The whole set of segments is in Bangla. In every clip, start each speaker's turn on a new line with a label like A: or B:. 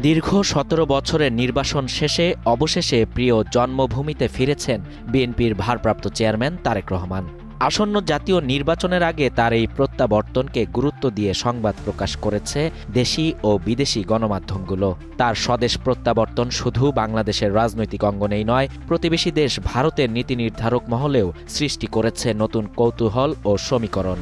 A: দীর্ঘ ১৭ বছরের নির্বাসন শেষে অবশেষে প্রিয় জন্মভূমিতে ফিরেছেন বিএনপির ভারপ্রাপ্ত চেয়ারম্যান তারেক রহমান। আসন্ন জাতীয় নির্বাচনের আগে তার এই প্রত্যাবর্তনকে গুরুত্ব দিয়ে সংবাদ প্রকাশ করেছে দেশি ও বিদেশি গণমাধ্যমগুলো। তার স্বদেশ প্রত্যাবর্তন শুধু বাংলাদেশের রাজনৈতিক অঙ্গনেই নয়, প্রতিবেশী দেশ ভারতের নীতি নির্ধারক মহলেও সৃষ্টি করেছে নতুন কৌতূহল ও সমীকরণ।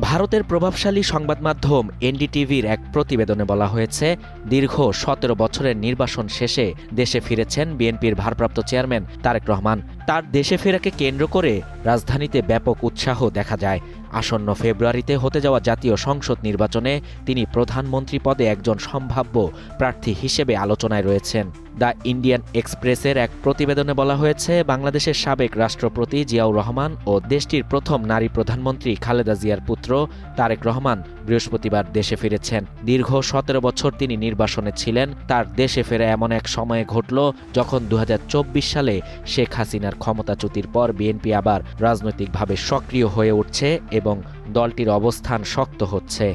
A: ভারতের প্রভাবশালী সংবাদ মাধ্যম এনডিটিভির এক প্রতিবেদনে বলা হয়েছে, দীর্ঘ ১৭ বছরের নির্বাসন শেষে দেশে ফিরেছেন বিএনপির ভারপ্রাপ্ত চেয়ারম্যান তারেক রহমান। তার দেশে ফেরাকে কেন্দ্র করে রাজধানীতে ব্যাপক উৎসাহ দেখা যায়। আসন্ন ফেব্রুয়ারিতে হতে যাওয়া জাতীয় সংসদ নির্বাচনে তিনি প্রধানমন্ত্রী পদে একজন সম্ভাব্য প্রার্থী হিসেবে আলোচনায় রয়েছেন। দ্য ইন্ডিয়ান এক্সপ্রেসের এক প্রতিবেদনে বলা হয়েছে, বাংলাদেশের সাবেক রাষ্ট্রপতি জিয়াউর রহমান ও দেশটির প্রথম নারী প্রধানমন্ত্রী খালেদা জিয়ার পুত্র তারেক রহমান বৃহস্পতিবার দেশে ফিরেছেন। দীর্ঘ ১৭ বছর তিনি নির্বাসনে ছিলেন। তার দেশে ফেরা এমন এক সময়ে ঘটল যখন ২০২৪ সালে শেখ হাসিনার ক্ষমতাচ্যুতির পর বিএনপি আবার রাজনৈতিকভাবে সক্রিয় হয়ে উঠছে এবং দলটির অবস্থান শক্ত হচ্ছে।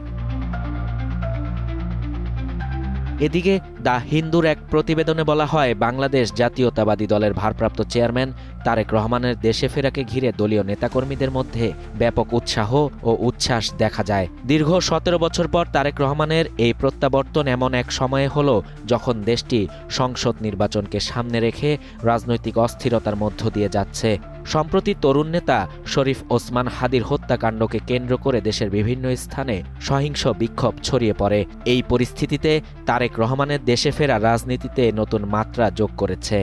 A: এদিকে দ্য হিন্দুর এক প্রতিবেদনে বলা হয়, বাংলাদেশ জাতীয়তাবাদী দলের ভারপ্রাপ্ত চেয়ারম্যান তারেক রহমানের দেশে ফেরাকে ঘিরে দলীয় নেতাকর্মীদের মধ্যে ব্যাপক উৎসাহ ও উচ্ছ্বাস দেখা যায়। দীর্ঘ ১৭ বছর পর তারেক রহমানের এই প্রত্যাবর্তন এমন এক সময়ে হল যখন দেশটি সংসদ নির্বাচনকে সামনে রেখে রাজনৈতিক অস্থিরতার মধ্য দিয়ে যাচ্ছে। সম্প্রতি তরুণ নেতা শরীফ ওসমান হাদির হত্যাকাণ্ডকে কেন্দ্র করে দেশের বিভিন্ন স্থানে সহিংস বিক্ষোভ ছড়িয়ে পড়ে। এই পরিস্থিতিতে তারেক রহমানের দেশে ফেরা রাজনীতিতে নতুন মাত্রা যোগ করেছে।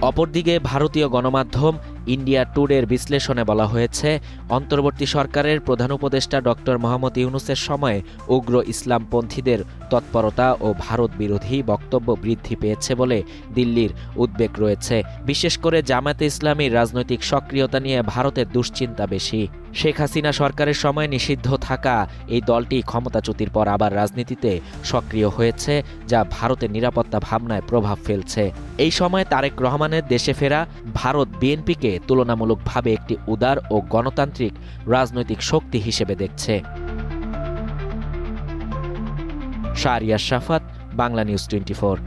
A: অপরদিকে ভারতীয় গণমাধ্যম ইন্ডিয়া টুডের বিশ্লেষণে বলা হয়েছে, অন্তর্বর্তী সরকারের প্রধান উপদেষ্টা ডক্টর মোহাম্মদ ইউনূসের সময়ে উগ্র ইসলামপন্থীদের তৎপরতা ও ভারত বিরোধী বক্তব্য বৃদ্ধি পেয়েছে বলে দিল্লির উদ্বেগ রয়েছে। বিশেষ করে জামায়াতে ইসলামীর রাজনৈতিক সক্রিয়তা নিয়ে ভারতের দুশ্চিন্তা বেশি। শেখ হাসিনা সরকারের সময় নিষিদ্ধ থাকা এই দলটি ক্ষমতাচ্যুতির পর আবার রাজনীতিতে সক্রিয় হয়েছে, যা ভারতের নিরাপত্তা ভাবনায় প্রভাব ফেলছে। এই সময় তারেক রহমানের দেশে ফেরা ভারত বিএনপিকে তুলনামূলকভাবে একটি উদার ও গণতান্ত্রিক রাজনৈতিক শক্তি হিসেবে দেখছে। শাহরিয়ার শাফাত, বাংলা নিউজ 24।